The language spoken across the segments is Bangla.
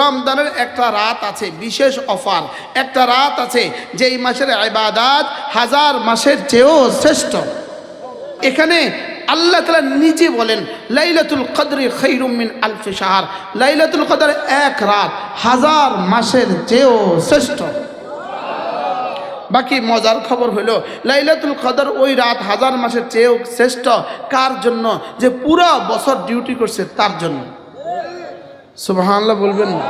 রমজানের একটা রাত আছে বিশেষ অফার, একটা রাত আছে যেই মাসের ইবাদত হাজার মাসের চেয়েও শ্রেষ্ঠ। এখানে আল্লাহ তাআলা নিজে বলেন লাইলাতুল কদরি খায়রুম মিন আলফি শাহর, লাইলাতুল কদর এক রাত হাজার মাসের চেয়েও শ্রেষ্ঠ। বাকি মজার খবর হলো লাইলাতুল কদর ওই রাত হাজার মাসের চেয়েও শ্রেষ্ঠ কার জন্য? যে পুরো বছর ডিউটি করছে তার জন্য। সুবহানাল্লাহ বলবেন না?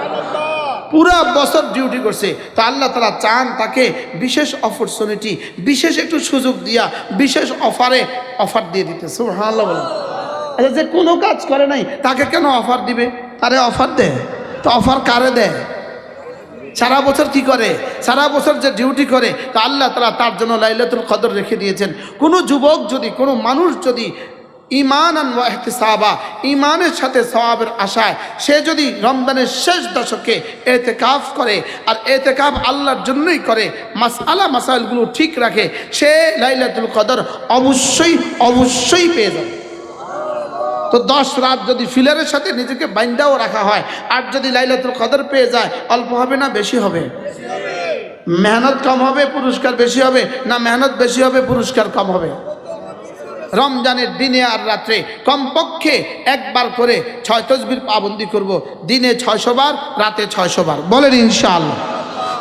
পুরা বছর ডিউটি করছে, তো আল্লাহ তাআলা চান তাকে বিশেষ অপরচুনিটি, বিশেষ একটু সুযোগ দিয়া বিশেষ অফার দিয়ে দিতে। সুবহানাল্লাহ বলেন। আচ্ছা, যে কোনো কাজ করে নাই তাকে কেন অফার দিবে? তারে অফার দেয় তো অফার কারে দেয়? সারা বছর কি করে? সারা বছর যে ডিউটি করে, তা আল্লাহ তাআলা তার জন্য লাইলাতুল কদর রেখে দিয়েছেন। কোনো যুবক যদি, কোনো মানুষ যদি ঈমানান ওয়া ইহতিসাবা, ঈমানের সাথে সওয়াবের আশায় সে যদি রমজানের শেষ দশকে ইতিকাফ করে, আর ইতিকাফ আল্লাহর জন্যই করে, মাসাইলগুলো ঠিক রাখে, সে লাইলাতুল কদর অবশ্যই পেয়ে যাবে। তো 10 রাত যদি ফিলারের সাথে নিজেকে বাইন্দাও রাখা হয়, আর যদি লাইলাতুল কদর পেয়ে যায়, অল্প হবে না বেশি হবে? মেহনত কম হবে পুরস্কার বেশি হবে, না মেহনত বেশি হবে পুরস্কার কম হবে? রমজানের দিনে আর রাত্রে কমপক্ষে একবার করে 6 তাসবির পাবন্দি করব। দিনে 600 বার, রাতে 600 বার। বলেন ইনশাআল্লাহ।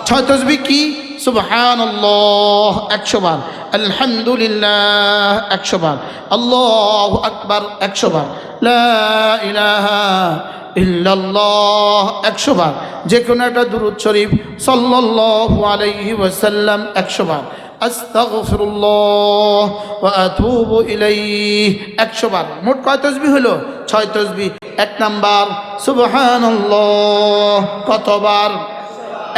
6 তাসবিহ কি? সুবহানাল্লাহ 100 বার, আলহামদুলিল্লাহ 100 বার, আল্লাহু আকবার 100 বার, লা ইলাহা ইল্লাল্লাহ 100 বার, যে কোনো একটা দুরূদ শরীফ সাল্লাল্লাহু আলাইহি ওয়াসাল্লাম 100 বার, আস্তাগফিরুল্লাহ ওয়া আতুবু ইলাইহি 100 বার। মোট কয় তাসবিহ হলো? 6 তাসবিহ। 1 নাম্বার সুবহানাল্লাহ কতবার?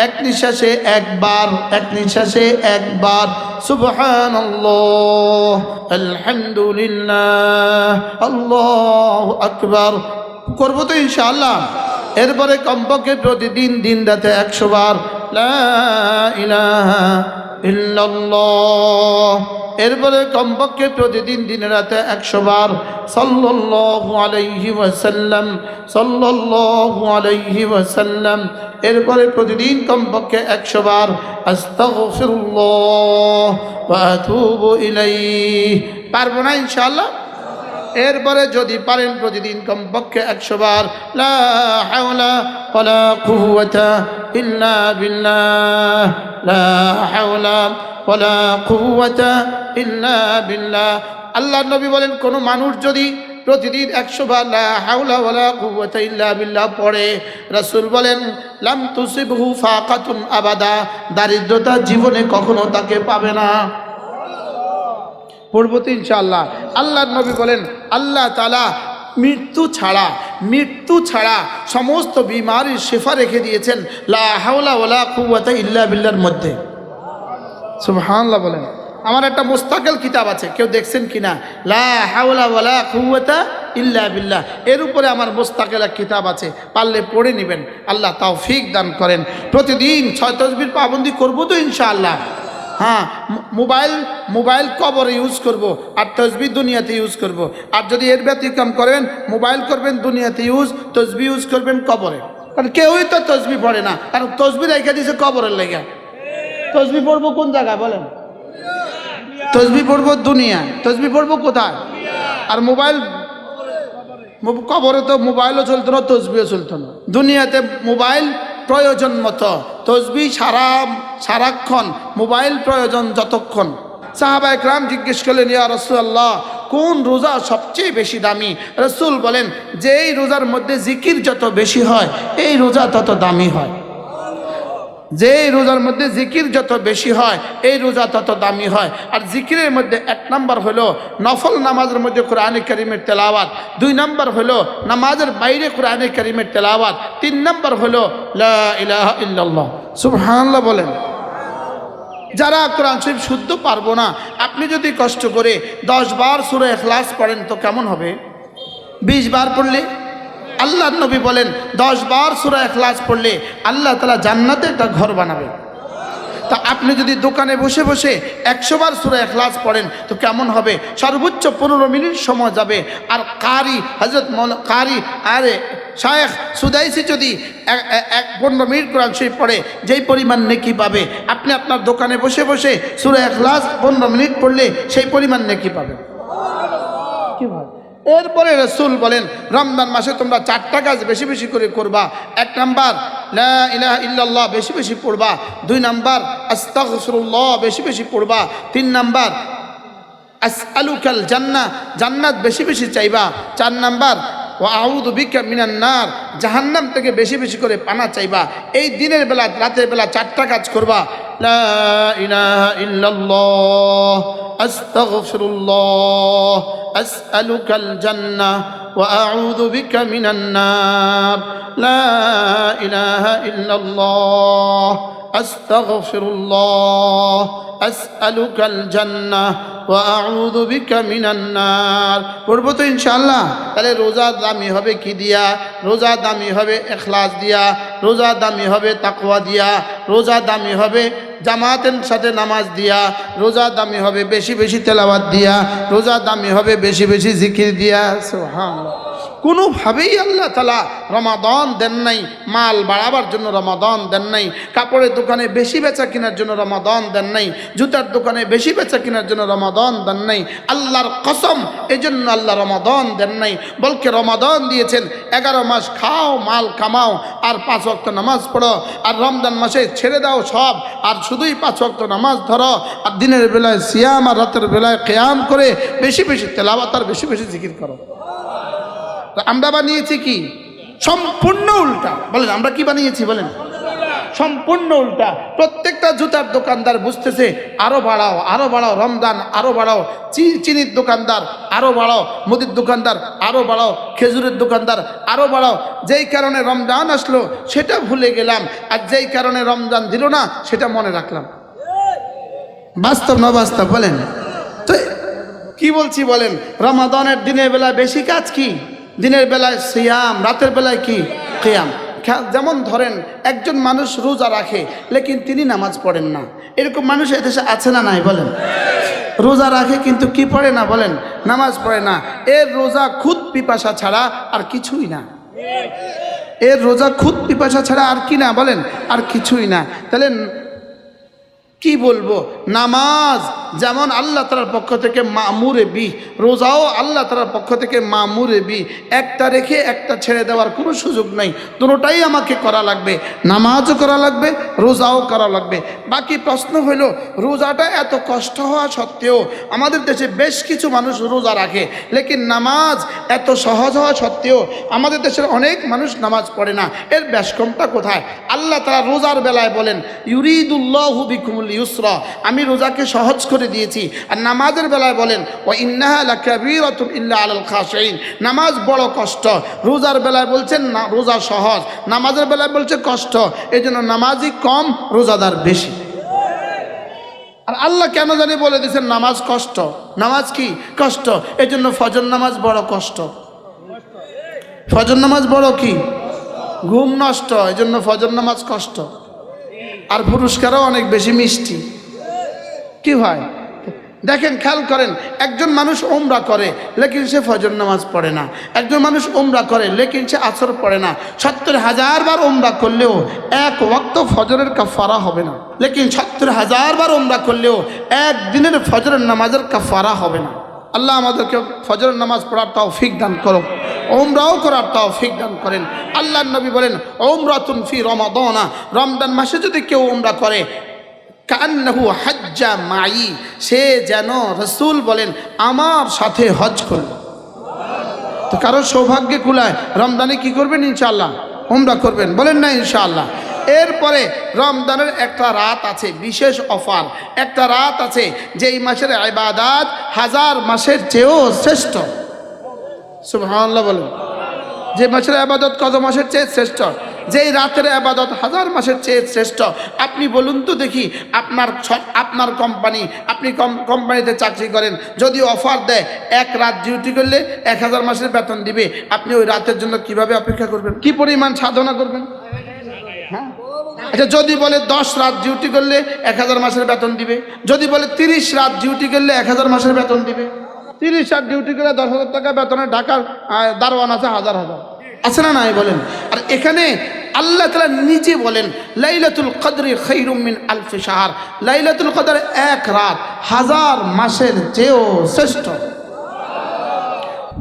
এক নিঃশ্বাসে একবার, এক নিঃশ্বাসে একবার। সুবহানাল্লাহ, আলহামদুলিল্লাহ, আল্লাহু আকবার করবো তো ইনশাআল্লাহ। এরপরে কমপক্ষে প্রতিদিন দিন রাতে 100 বার লা ইলাহা ইল্লাল্লাহ। এরপরে কমপক্ষে প্রতিদিন দিন রাতে 100 বার সাল্লাল্লাহু আলাইহি ওয়াসাল্লাম, সাল্লাল্লাহু আলাইহি ওয়াসাল্লাম। এরপরে প্রতিদিন কমপক্ষে 100 বার আস্তাগফিরুল্লাহ ওয়া আতুবু ইলাইহি। পারবো না ইনশাআল্লাহ? এরপরে যদি পারেন প্রতিদিন কমপক্ষে 100 বার লা হাওলা ওয়ালা কুওয়াতা ইল্লা বিল্লাহ, লা হাওলা ওয়ালা কুওয়াতা ইল্লা বিল্লাহ। আল্লাহর নবী বলেন, কোন মানুষ যদি প্রতিদিন 100 বার লা হাওলা ওয়ালা কুওয়াতা ইল্লা বিল্লাহ পড়ে, রাসূল বলেন লাম তুসিবহু ফাকাতুন আবাদা, দারিদ্রতা জীবনে কখনো তাকে পাবে না। পড়বো তো ইনশাআল্লাহ। আল্লাহর নবী বলেন আল্লাহ তাআলা মৃত্যু ছাড়া সমস্ত বিমারির শিফা রেখে দিয়েছেন লা হাওলা ওয়ালা কুওয়াতা ইল্লা বিল্লাহর মধ্যে। সুবহানাল্লাহ বলেন। আমার একটা মুস্তাকিল কিতাব আছে, কেউ দেখছেন কিনা? লা হাওলা ওয়ালা কুওয়াতা ইল্লা বিল্লাহ, এর উপরে আমার মুস্তাকিল এক কিতাব আছে, পারলে পড়ে নেবেন। আল্লাহ তৌফিক দান করেন। প্রতিদিন 6 তাসবিহ পাবন্দি করবো তো ইনশাআল্লাহ। হ্যাঁ, মোবাইল কবরে ইউজ করব, আর তসবিহ দুনিয়াতে ইউজ করব। আর যদি এর ব্যতিক্রম করেন, মোবাইল করবেন দুনিয়াতে ইউজ, তসবিহ ইউজ করবেন কবরে। কারণ কেউই তো তসবিহ পড়ে না, কারণ তসবিহ রেখে দিয়েছে কবরের লেগে। তসবিহ পড়বো কোন জায়গায় বলেন? তসবিহ পড়বো দুনিয়ায়। তসবিহ পড়বো কোথায়? আর মোবাইল কবরে তো মোবাইলও চলতো না, তসবিহও চলতো না। দুনিয়াতে মোবাইল প্রয়োজন মতো, তসবিহ সারাক্ষণ, মোবাইল প্রয়োজন যতক্ষণ। সাহাবা একরাম জিজ্ঞেস করলেন, ইয়া রাসূলুল্লাহ, কোন রোজা সবচেয়ে বেশি দামি? রাসূল বলেন, যেই রোজার মধ্যে জিকির যত বেশি হয় এই রোজা তত দামি হয়। যেই রোজার মধ্যে জিকির যত বেশি হয় এই রোজা তত দামি হয়। আর জিকিরের মধ্যে 1 নাম্বার হলো নফল নামাজের মধ্যে কোরআনে কারীমের তেলাওয়াত, 2 নাম্বার হলো নামাজের বাইরে কোরআনে কারীমের তেলাওয়াত, 3 নাম্বার হলো লা ইলাহা ইল্লাল্লাহ। সুবহানাল্লাহ বলেন। যারা কোরআন শরীফ শুদ্ধ পারবো না, আপনি যদি কষ্ট করে 10 বার সূরা ইখলাস পড়েন তো কেমন হবে? 20 বার পড়লে আল্লাহর নবী বলেন 10 বার সূরা ইখলাস পড়লে আল্লাহ তাআলা জান্নাতে একটা ঘর বানাবে। তা আপনি যদি দোকানে বসে বসে 100 বার সূরা ইখলাস পড়েন তো কেমন হবে? সর্বোচ্চ 15 মিনিট সময় যাবে। আর কারি হযরত কারি শায়েখ সুদাইসি যদি 15 মিনিট কোরআন শরীফ পড়ে যেই পরিমাণ নেকি পাবে, আপনি আপনার দোকানে বসে বসে সূরা ইখলাস 15 মিনিট পড়লে সেই পরিমাণ নেকি পাবেন। কি ভাই? এরপরে রাসূল বলেন রমজান মাসে তোমরা 4টা কাজ বেশি বেশি করে করবা। 1 নাম্বার লা ইলাহা ইল্লাল্লাহ বেশি বেশি পড়বা। 2 নাম্বার আস্তাগফিরুল্লাহ বেশি বেশি পড়বা। 3 নাম্বার আসআলুকাল জান্নাহ জান্নাত বেশি বেশি চাইবা। 4 নাম্বার ওয়া আউযু বিকা মিনান নার জাহান্নাম থেকে বেশি বেশি করে পানা চাইবা। এই দিনের বেলা রাতের বেলা 4টা কাজ করবা। লা ইলাহা ইল্লাল্লাহ আস্তাগফিরুল্লাহ আসআলুকাল জান্নাহ ওয়া আউযু বিকা মিনান নার লা ইলাহা ইল্লাল্লাহ আস্তাগফিরুল্লাহ আসআলুকাল জান্নাহ ওয়া আউযু বিকা মিনান নার। পড়বো তো ইনশাআল্লাহ? তাহলে রোজা দামি হবে কি দিয়া? রোজা দামি হবে ইখলাস দিয়া, রোজা দামি হবে তাকওয়া দিয়া, রোজা দামি হবে জামাতের সাথে নামাজ দিয়া, রোজা দামি হবে বেশি বেশি তেলাওয়াত দিয়া, রোজা দামি হবে বেশি বেশি জিকির দিয়া। সুবহানাল্লাহ। কোনোভাবেই আল্লাহ তাআলা রমাদান দেন নাই মাল বাড়াবার জন্য, রমাদান দেন নাই কাপড়ের দোকানে বেশি বেচা কেনার জন্য, রমাদান দেন নাই জুতার দোকানে বেশি বেচা কেনার জন্য, রমাদান দেন নাই। আল্লাহর কসম, এই জন্য আল্লাহ রমাদান দেন নাই, বলকে রমাদান দিয়েছেন 11 মাস খাও মাল কামাও আর 5 ওয়াক্ত নামাজ পড়ো, আর রমজান মাসে ছেড়ে দাও সব আর শুধুই 5 ওয়াক্ত নামাজ ধরো, আর দিনের বেলায় সিয়াম আর রাতের বেলায় কিয়াম করে বেশি বেশি তেলাওয়াত আর বেশি বেশি জিকির করো। আমরা বানিয়েছি কি? সম্পূর্ণ উল্টা। বলেন আমরা কি বানিয়েছি? বলেন সম্পূর্ণ উল্টা। প্রত্যেকটা জুতার দোকানদার বুঝতেছে আরো বাড়াও আরো বাড়াও, রমজান আরো বাড়াও, চিনির দোকানদার আরো বাড়াও, মুদির দোকানদার আরো বাড়াও, খেজুরের দোকানদার আরো বাড়াও। যেই কারণে রমজান আসলো সেটা ভুলে গেলাম, আর যেই কারণে রমজান দিল না সেটা মনে রাখলাম। বাস্তব না বাস্তব? বলেন তো কি বলছি বলেন? রমাদানের দিনের বেলা বেশি কাজ কি? দিনের বেলায় সিয়াম, রাতের বেলায় কি? কিয়াম। যেমন ধরেন একজন মানুষ রোজা রাখে লেকিন তিনি নামাজ পড়েন না, এরকম মানুষ এদেশে আছে না নাই? বলেন রোজা রাখে কিন্তু কি পড়ে না? বলেন নামাজ পড়ে না। এর রোজা খুদ পিপাসা ছাড়া আর কিছুই না। এর রোজা খুদ পিপাসা ছাড়া আর কি না? বলেন আর কিছুই না। তাহলে কি বলবো? নামাজ যেমন আল্লাহ তাআলার পক্ষ থেকে মামুরে বি, রোজাও আল্লাহ তাআলার পক্ষ থেকে মামুরে বি। একটা রেখে একটা ছেড়ে দেওয়ার কোনো সুযোগ নাই, দুটোটাই আমাকে করা লাগবে। নামাজও করা লাগবে, রোজাও করা লাগবে। বাকি প্রশ্ন হইল রোজাটা এত কষ্ট হওয়া সত্ত্বেও আমাদের দেশে বেশ কিছু মানুষ রোজা রাখে, লেকিন নামাজ এত সহজ হওয়া সত্ত্বেও আমাদের দেশের অনেক মানুষ নামাজ পড়ে না। এর ব্যাসকমটা কোথায়? আল্লাহ তাআলা রোজার বেলায় বলেন ইউরিদুল্লাহু বিকুমুল ইউসরা, আমি রোজাকে সহজ করে দিয়েছি। আর নামাজের বেলায় বলেন ওয়া ইন্নাহা লাকাবীরাতুন ইল্লা আলাল খাশিঈন, নামাজ বড় কষ্ট। রোজার বেলায় বলছেন না রোজা সহজ, নামাজের বেলায় বলছে কষ্ট। এই জন্য নামাজি কম, রোজাদার বেশি। আর আল্লাহ কেন জানি বলে দিয়েছেন নামাজ কষ্ট। নামাজ কি? কষ্ট। এই জন্য ফজর নামাজ বড় কষ্ট। ফজর নামাজ বড় কি? ঘুম নষ্ট, এই জন্য ফজর নামাজ কষ্ট। আর পুরস্কারও অনেক বেশি মিষ্টি। কি হয় দেখেন, খেয়াল করেন, একজন মানুষ উমরা করে লেকিন সে ফজর নামাজ পড়ে না, একজন মানুষ উমরা করে লেকিন সে আসর পড়ে না। ৭০,০০০ বার উমরা করলেও এক ওয়াক্ত ফজরের কাফারা হবে না, লেকিন ৭০,০০০ বার উমরা করলেও একদিনের ফজরের নামাজের কাফারা হবে না। আল্লাহ আমাদেরকে ফজরের নামাজ পড়ার তৌফিক দান করো, উমরাও করার তৌফিক দান করেন। আল্লাহর নবী বলেন উমরাতুন ফি রমাদান, রমজান মাসে যদি কেউ উমরা করে কান্নাহু হাজ্জা মাই, সে যেন রাসূল বলেন আমার সাথে হজ করল। তো কারো সৌভাগ্যে কুলায় রমজানে কি করবেন? ইনশাআল্লাহ উমরা করবেন। বলেন না ইনশাআল্লাহ। এরপরে রমজানের একটা রাত আছে, বিশেষ অফার। একটা রাত আছে যেই মাসের ইবাদত 1000 মাসের চেয়েও শ্রেষ্ঠ। সুবহানাল্লাহ বলেন। যে মাসের ইবাদত কত মাসের চেয়ে শ্রেষ্ঠ? যেই রাতের ইবাদত 1000 মাসের চেয়ে শ্রেষ্ঠ। আপনি বলুন তো দেখি, আপনার কোম্পানি, আপনি কোম্পানিতে চাকরি করেন, যদি অফার দেয় 1 রাত ডিউটি করলে 1000 মাসের বেতন দিবে, আপনি ওই রাতের জন্য কিভাবে অপেক্ষা করবেন? কি পরিমাণ সাধনা করবেন? হ্যাঁ, আচ্ছা যদি বলে 10 রাত ডিউটি করলে 1000 মাসের বেতন দিবে, যদি বলে 30 রাত ডিউটি করলে 1000 মাসের বেতন দিবে। 30 রাত ডিউটি করে 10,000 টাকা বেতনে ঢাকার দারোয়ান আছে 1000। আছে না নাই বলেন? আর এখানে আল্লাহ তাআলা নিজে বলেন লাইলাতুল কদরি খায়রুম মিন আলফি শাহর, লাইলাতুল কদর এক রাত হাজার মাসের চেয়েও শ্রেষ্ঠ।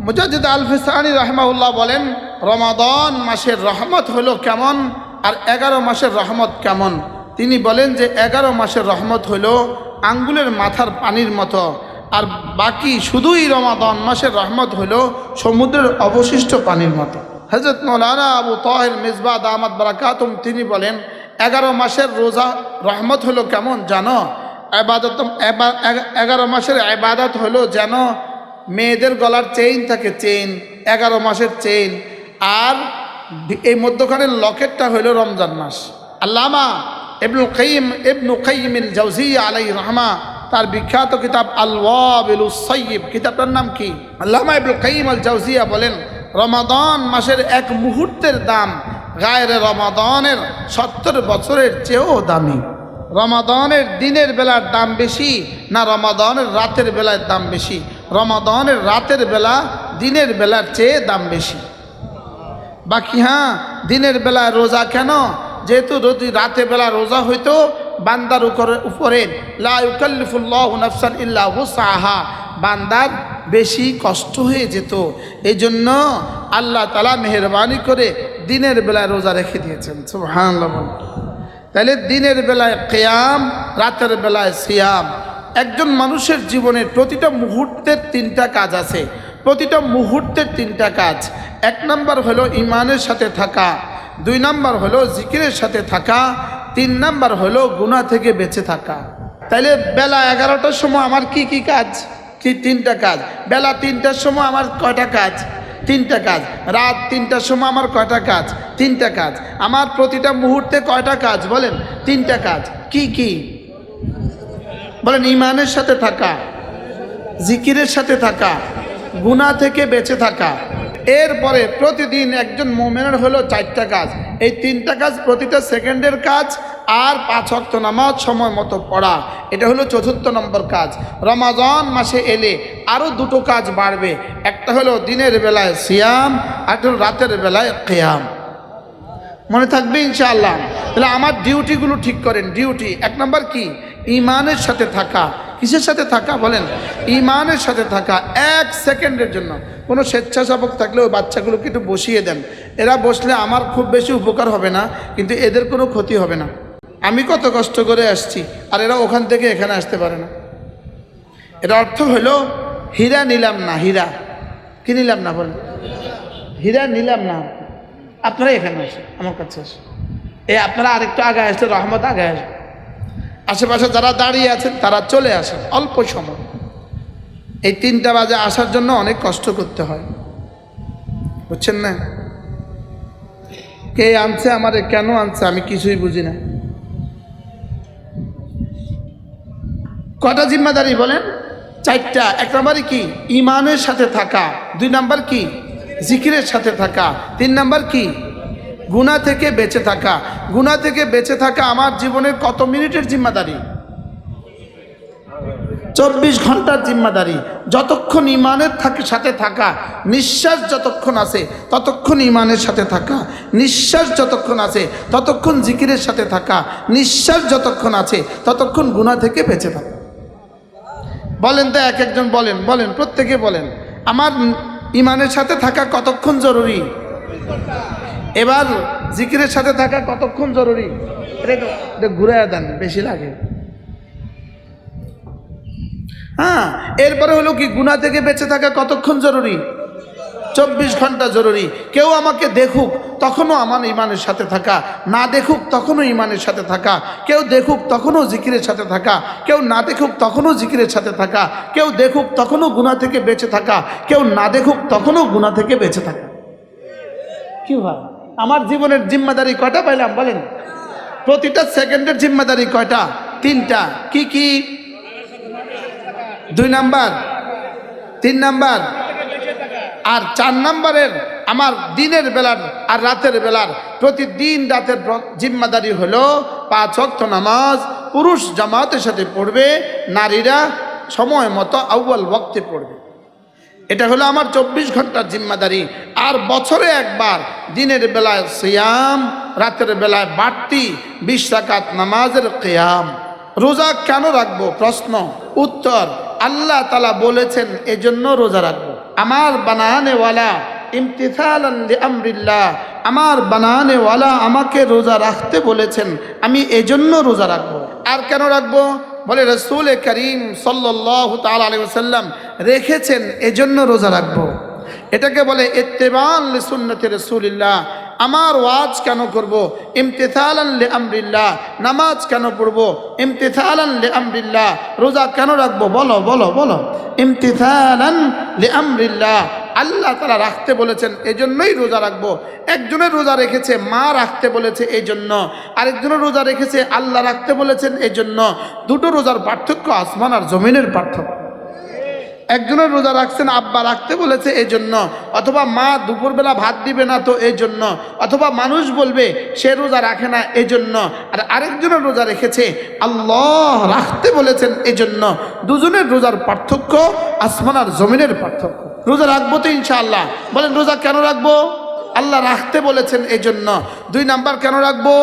মুজাদ্দিদ আল ফিসানি রাহিমাহুল্লাহ বলেন রমাদান মাসের রহমত হলো কেমন আর 11 মাসের রহমত কেমন। তিনি বলেন যে 11 মাসের রহমত হলো আঙ্গুলের মাথার পানির মতো, আর বাকি শুধুই রমাদান মাসের রহমত হলো সমুদ্রের অবশিষ্ট পানির মতো। হযরত মাওলানা আবু তাহের মিসবাহ দামাত বারাকাতুম তিনি বলেন 11 মাসের রোজা রহমত হলো কেমন জানো? 11 মাসের ইবাদত হলো যেন মেয়েদের গলার চেইন থাকে, চেইন 11 মাসের চেইন, আর এই মধ্যখানের লকেটটা হইল রমজান মাস। আল্লামা ইবনু কাইয়িম আল জাওজিয়া আলাইহি রাহমা তার বিখ্যাত কিতাব আল ওয়াবিলুস সাইয়্যিব, কিতাবটার নাম কি? আল্লামা ইবনু কাইয়িম আল জাওজিয়া বলেন রমাদান মাসের এক মুহূর্তের দাম গায়রে রমাদানের 70 বছরের চেয়েও দামি। রমাদানের দিনের বেলার দাম বেশি না রমাদানের রাতের বেলার দাম বেশি? রমাদানের রাতের বেলা দিনের বেলার চেয়ে দাম বেশি। বাকি হ্যাঁ, দিনের বেলায় রোজা কেন? যেহেতু যদি রাতের বেলা রোজা হইতো বান্দার উপরে লা ইউকাল্লিফুল্লাহু নাফসান ইল্লা উসআহা, বান্দার বেশি কষ্ট হয়ে যেত। এই জন্য আল্লাহ তাআলা মেহেরবানি করে দিনের বেলায় রোজা রেখে দিয়েছেন। সুবহানাল্লাহ। তাহলে দিনের বেলায় কিয়াম, রাতের বেলায় সিয়াম। একজন মানুষের জীবনের প্রতিটা মুহূর্তের 3টা কাজ আছে, প্রতিটা মুহূর্তের 3টা কাজ। 1 নাম্বার হলো ইমানের সাথে থাকা, 2 নাম্বার হলো জিকিরের সাথে থাকা, 3 নাম্বার হলো গুনাহ থেকে বেঁচে থাকা। তাইলে বেলা 11টার সময় আমার কি কি কাজ? কি 3টা কাজ। বেলা 3টার সময় আমার কয়টা কাজ? 3টা কাজ। রাত 3টার সময় আমার কয়টা কাজ? 3টা কাজ। আমার প্রতিটা মুহূর্তে কয়টা কাজ বলেন? 3টা কাজ। কি কি বলেন? ইমানের সাথে থাকা, জিকিরের সাথে থাকা, গুনাহ থেকে বেঁচে থাকা। এরপরে প্রতিদিন একজন মুমিনের হলো 4টা কাজ। এই 3টা কাজ প্রতিটা সেকেন্ডের কাজ, আর 5 ওয়াক্ত নামাজ সময় মতো পড়া, এটা হলো 4র্থ নম্বর কাজ। রমাদান মাসে এলে আরও 2টো কাজ বাড়বে, একটা হলো দিনের বেলায় সিয়াম, আর একটা হলো রাতের বেলায় কিয়াম। মনে থাকবে ইনশাআল্লাহ? তাহলে আমার ডিউটিগুলো ঠিক করেন। ডিউটি 1 নাম্বার কি? ইমানের সাথে থাকা। কিসের সাথে থাকা বলেন? ইমানের সাথে থাকা। 1 সেকেন্ডের জন্য কোনো স্বেচ্ছাসেবক থাকলে ওই বাচ্চাগুলোকে একটু বসিয়ে দেন। এরা বসলে আমার খুব বেশি উপকার হবে না, কিন্তু এদের কোনো ক্ষতি হবে না। আমি কত কষ্ট করে আসছি, আর এরা ওখান থেকে এখানে আসতে পারে না। এর অর্থ হলো হীরা নিলাম না। হীরা কি নিলাম না বলেন? হীরা নিলাম না। আপনারা এখানে আসেন, আমার কাছে আসেন। আপনারা আরেকটু আগে আসলে রহমত আগে আসবে। আশেপাশে যারা দাঁড়িয়ে আছেন তারা চলে আসেন অল্প সময়। এই 3টা বাজে আসার জন্য অনেক কষ্ট করতে হয়, বুঝছেন না? কে আনছে আমারে, কেন আনছে আমি কিছুই বুঝি না। কটা জিম্মাদারি বলেন? 4টা। 1 নাম্বার কি? ইমানের সাথে থাকা। 2 নাম্বার কি? জিকিরের সাথে থাকা। 3 নাম্বার কি? গুনাহ থেকে বেঁচে থাকা। গুনাহ থেকে বেঁচে থাকা আমার জীবনের কত মিনিটের জিম্মাদারি? 24 ঘন্টার জিম্মাদারি। যতক্ষণ ইমানের সাথে থাকা, নিঃশ্বাস যতক্ষণ আছে ততক্ষণ ইমানের সাথে থাকা, নিঃশ্বাস যতক্ষণ আছে ততক্ষণ জিকিরের সাথে থাকা, নিঃশ্বাস যতক্ষণ আছে ততক্ষণ গুনাহ থেকে বেঁচে থাকা। বলেন তো, এক একজন বলেন, বলেন, প্রত্যেকে বলেন, আমার ইমানের সাথে থাকা কতক্ষণ জরুরি? এবার জিকিরের সাথে থাকা কতক্ষণ জরুরি? এটা ঘুরে দেন, বেশি লাগে। হ্যাঁ, এরপরে হলো কি? গুনাহ থেকে বেঁচে থাকা কতক্ষণ জরুরি? 24 ঘন্টা জরুরি। কেউ আমাকে দেখুক তখনও আমার ইমানের সাথে থাকা, না দেখুক তখনও ইমানের সাথে থাকা, কেউ দেখুক তখনও জিকিরের সাথে থাকা, কেউ না দেখুক তখনও জিকিরের সাথে থাকা, কেউ দেখুক তখনও গুনাহ থেকে বেঁচে থাকা, কেউ না দেখুক তখনও গুনাহ থেকে বেঁচে থাকা। কি ভাই, আমার জীবনের জিম্মাদারি কয়টা পাইলাম বলেন? প্রতিটা সেকেন্ডের জিম্মাদারি কয়টা? 3টা। কি কি? 2 নাম্বার, 3 নাম্বার, আর 4 নাম্বারের আমার দিনের বেলার আর রাতের বেলার প্রতিদিন রাতের জিম্মাদারি হলো 5 ওয়াক্ত নামাজ পুরুষ জামাতের সাথে পড়বে, নারীরা সময় মতো আউয়াল ওয়াক্তে পড়বে। এটা হলো আমার 24 ঘন্টার জিম্মাদারি। আর বছরে একবার দিনের বেলায় সিয়াম, রাতের বেলায় বাড়তি 20 রাকাত নামাজের কিয়াম। রোজা কেন রাখবো? প্রশ্ন উত্তর, আল্লাহ তাআলা বলেছেন এজন্য রোজা রাখবো। আমার বানানেওয়ালা ইমতিসালান লিআমরিল্লাহ, আমার বানানেওয়ালা আমাকে রোজা রাখতে বলেছেন, আমি এজন্য রোজা রাখবো। আর কেন রাখবো? বলে রাসূল করিম সাল্লাল্লাহু তাআলা আলাইহি ওয়াসাল্লাম রেখেছেন, এজন্য রোজা রাখবো। এটাকে বলে ইত্তিবা'আন লিসুন্নতি রাসূলিল্লাহ। আমার ওয়াজ কেন করব? ইমতিসালান লিআমরিল্লাহ। নামাজ কেন পড়ব? ইমতিসালান লিআমরিল্লাহ। রোজা কেন রাখবো? বলো বলো বলো। ইমতিসালান লিআমরিল্লাহ। আল্লাহ তাআলা রাখতে বলেছেন, এজন্যই রোজা রাখবো। একজনের রোজা রেখেছে মা রাখতে বলেছে এই জন্য, আরেকজনের রোজা রেখেছে আল্লাহ রাখতে বলেছেন এই জন্য। দুটো রোজার পার্থক্য আসমান আর জমিনের পার্থক্য। একজনের রোজা রাখছেন আব্বা রাখতে বলেছে এই জন্য, অথবা মা দুপুরবেলা ভাত দিবে না তো এই জন্য, অথবা মানুষ বলবে সে রোজা রাখে না এই জন্য। আর আরেকজনের রোজা রেখেছে আল্লাহ রাখতে বলেছেন এই জন্য। দুজনের রোজার পার্থক্য আসমান আর জমিনের পার্থক্য। রোজা রাখবো তো ইনশাআল্লাহ। বলেন রোজা কেন রাখবো? আল্লাহ রাখতে বলেছেন এই জন্য। 2 নাম্বার কেন রাখবো?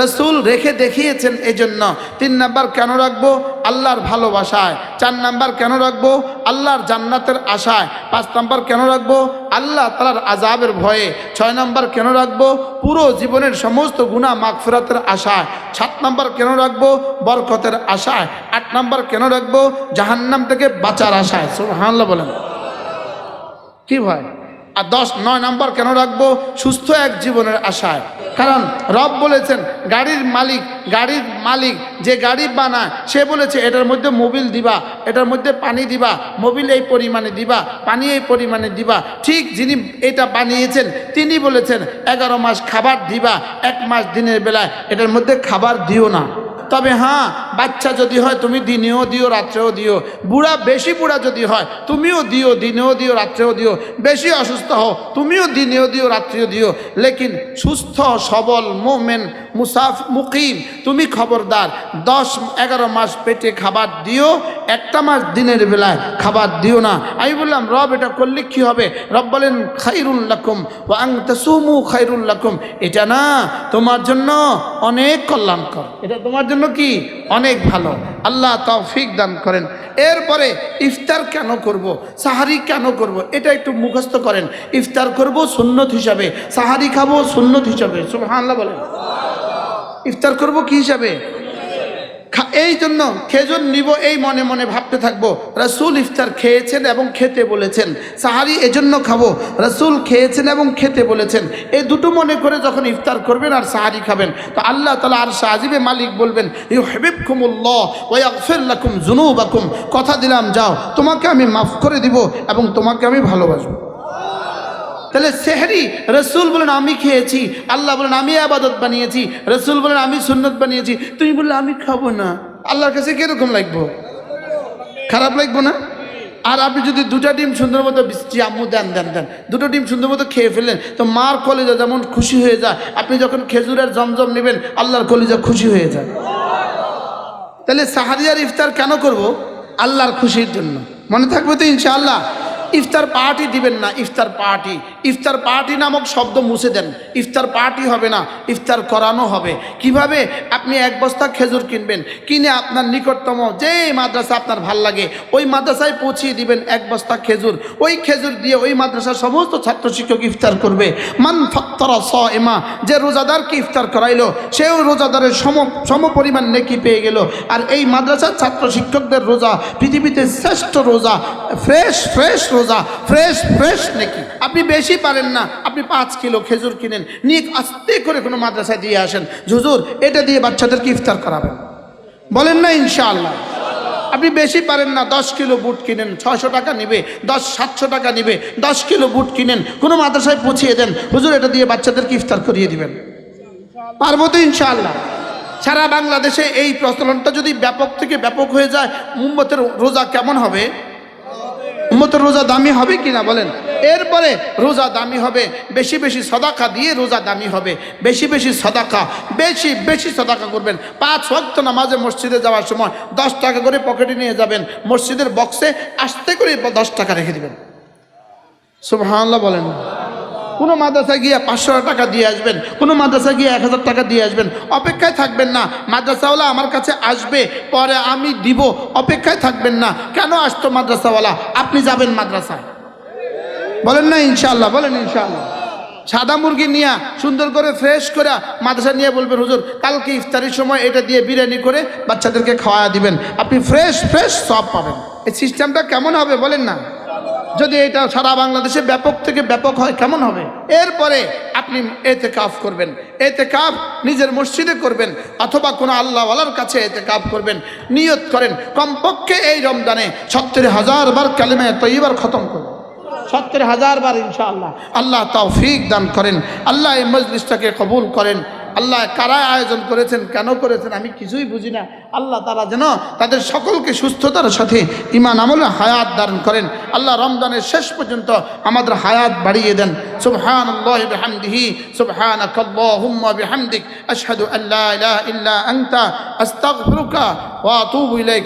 রসুল রেখে দেখিয়েছেন এই জন্য। 3 নাম্বার কেন রাখবো? আল্লাহর ভালোবাসায়। 4 নাম্বার কেন রাখবো? আল্লাহর জান্নাতের আশায়। 5 নাম্বার কেন রাখবো? আল্লাহ তাআলার আযাবের ভয়ে। 6 নাম্বার কেন রাখবো? পুরো জীবনের সমস্ত গুনাহ মাগফিরাতের আশায়। 7 নাম্বার কেন রাখবো? বরকতের আশায়। 8 নাম্বার কেন রাখবো? জাহান্নাম থেকে বাঁচার আশায়। সুবহানাল্লাহ বলেন। কি ভাই? আর 9 নাম্বার কেন রাখবো? সুস্থ এক জীবনের আশায়। কারণ রব বলেছেন গাড়ির মালিক যে গাড়ি বানায় সে বলেছে এটার মধ্যে মোবিল দিবা, এটার মধ্যে পানি দিবা, মোবিল এই পরিমাণে দিবা, পানি এই পরিমাণে দিবা। ঠিক যিনি এটা বানিয়েছেন তিনি বলেছেন 11 মাস খাবার দিবা, 1 মাস দিনের বেলায় এটার মধ্যে খাবার দিও না। তবে হ্যাঁ, বাচ্চা যদি হয় তুমি দিনেও দিও রাত্রেও দিও, বেশি বুড়া যদি হয় তুমিও দিও, দিনেও দিও রাত্রেও দিও, বেশি অসুস্থ হও তুমিও দিনেও দিও রাত্রেও দিও। লেকিন সুস্থ সবল মোমেন মুকিম তুমি খবরদার 10-11 মাস পেটে খাবার দিও, 1 মাস দিনের বেলায় খাবার দিও না। আমি বললাম রব এটা করলে কি হবে? রব বলেন খাইরুল লাকুম ওয়া আন তাসুমু খাইরুল লাকুম। এটা না তোমার জন্য অনেক কল্যাণকর, এটা তোমার জন্য কি অনেক ভালো। আল্লাহ তৌফিক দান করেন। এরপরে ইফতার কেন করব? সাহারি কেন করব? এটা একটু মুখস্থ করেন। ইফতার করব সুন্নত হিসাবে, সাহারি খাবো সুন্নত হিসাবে। সুবহানাল্লাহ বলেন। ইফতার করব কি হিসাবে? এই জন্য খেজুর নিব এই মনে মনে ভাবতে থাকবো রাসূল ইফতার খেয়েছেন এবং খেতে বলেছেন, সাহারি এজন্য খাবো, রাসূল খেয়েছেন এবং খেতে বলেছেন। এই দুটো মনে করে যখন ইফতার করবেন আর সাহারি খাবেন তো আল্লাহ তাআলা আরশে আজিমে মালিক বলবেন ইউহিব্বুকুমুল্লাহ ওয়া ইয়াগফির লাকুম যুনুবাকুম। কথা দিলাম যাও, তোমাকে আমি মাফ করে দিব এবং তোমাকে আমি ভালোবাসবো। তাহলে সেহরি রসুল বলেন আমি খেয়েছি, আল্লাহ বলেন আমি ইবাদত বানিয়েছি, রসুল বলেন আমি সুন্নত বানিয়েছি, তুমি বললে আমি খাবো না, আল্লাহর কাছে কিরকম লাগবো? খারাপ লাগবো না? আর আপনি যদি 2টা ডিম সুন্দর মতো আম্মু দেন 2টো ডিম সুন্দর মতো খেয়ে ফেললেন তো মার কলিজা যেমন খুশি হয়ে যায়, আপনি যখন খেজুরের জমজম নেবেন আল্লাহর কলিজা খুশি হয়ে যায়। তাহলে সাহারি আর ইফতার কেন করব? আল্লাহর খুশির জন্য। মনে থাকবে তো ইনশাআল্লাহ? ইফতার পার্টি দিবেন না, ইফতার পার্টি নামক শব্দ মুছে দেন। ইফতার পার্টি হবে না, ইফতার করানো হবে। কিভাবে? আপনি 1 বস্তা খেজুর কিনবেন, কিনে আপনার নিকটতম যে মাদ্রাসা আপনার ভাল লাগে ওই মাদ্রাসায় পৌঁছিয়ে দিবেন 1 বস্তা খেজুর। ওই খেজুর দিয়ে ওই মাদ্রাসার সমস্ত ছাত্র শিক্ষক ইফতার করবে। মান ফাত্তারা সাইমা, যে রোজাদারকে ইফতার করাইলো সেও রোজাদারের সম পরিমাণ নেকি পেয়ে গেল। আর এই মাদ্রাসার ছাত্র শিক্ষকদের রোজা পৃথিবীতে শ্রেষ্ঠ রোজা, ফ্রেশ রোজা, ফ্রেশ নাকি। আপনি বেশি পারেন না, আপনি 5 কিলো খেজুর কিনেন, নিয়ে আস্তে করে কোনো মাদ্রাসায় দিয়ে আসেন, হুজুর এটা দিয়ে বাচ্চাদেরকে ইফতার করাবেন, বলেন না ইনশাআল্লাহ। আপনি বেশি পারেন না, 10 কিলো বুট কিনেন, 600 টাকা নেবে, 700 টাকা নেবে, 10 কিলো বুট কিনেন, কোনো মাদ্রাসায় পৌঁছিয়ে দেন, হুজুর এটা দিয়ে বাচ্চাদেরকে ইফতার করিয়ে দিবেন। পারবো তো ইনশাআল্লাহ? সারা বাংলাদেশে এই প্রচলনটা যদি ব্যাপক থেকে ব্যাপক হয়ে যায়, উম্মতের রোজা কেমন হবে? উম্মতের রোজা দামি হবে কিনা বলেন? এরপরে রোজা দামি হবে, বেশি বেশি সদাকা দিয়ে রোজা দামি হবে। বেশি বেশি সদাকা, বেশি বেশি সদাকা করবেন। 5 ওয়াক্ত নামাজে মসজিদে যাওয়ার সময় 10 টাকা করে পকেটে নিয়ে যাবেন, মসজিদের বক্সে আস্তে করে 10 টাকা রেখে দিবেন। সুবহানাল্লাহ বলেন। কোনো মাদ্রাসায় গিয়ে 500 টাকা দিয়ে আসবেন, কোনো মাদ্রাসায় গিয়ে 1000 টাকা দিয়ে আসবেন। অপেক্ষায় থাকবেন না মাদ্রাসাওয়ালা আমার কাছে আসবে পরে আমি দিব, অপেক্ষায় থাকবেন না। কেন আসতো মাদ্রাসাওয়ালা? আপনি যাবেন মাদ্রাসায়, বলেন না ইনশাআল্লাহ, বলেন ইনশাআল্লাহ। সাদা মুরগি নিয়ে সুন্দর করে ফ্রেশ করে মাদ্রাসা নিয়ে বলবেন হুজুর কালকে ইফতারির সময় এটা দিয়ে বিরিয়ানি করে বাচ্চাদেরকে খাওয়া দিবেন, আপনি ফ্রেশ ফ্রেশ সব পাবেন। এই সিস্টেমটা কেমন হবে বলেন না? যদি এটা সারা বাংলাদেশে ব্যাপক থেকে ব্যাপক হয় কেমন হবে? এরপরে আপনি এতেকাফ করবেন। এতেকাফ নিজের মসজিদে করবেন অথবা কোনো আল্লাহওয়ালার কাছে এতেকাফ করবেন। নিয়ত করেন কমপক্ষে এই রমজানে 70,000 বার কালিমা তয়্যিবা খতম করবেন, 70,000 বার ইনশাআল্লাহ। আল্লাহ তৌফিক দান করেন, আল্লাহ এই মজলিসটাকে কবুল করেন। আল্লাহ কারা আয়োজন করেছেন, কেন করেছেন আমি কিছুই বুঝি না। আল্লাহ তাআলা যেন তাদের সকলকে সুস্থতার সাথে ঈমান আমলে হায়াত দান করেন। আল্লাহ রমজানের শেষ পর্যন্ত আমাদের হায়াত বাড়িয়ে দেন। সুবহানাল্লাহি বিহামদিহি, সুবহানাকাল্লাহুম্মা বিহামদিক, আশহাদু আল্লা ইলাহা ইল্লা আনতা, আস্তাগফিরুকা ওয়া আতুবু ইলাইক।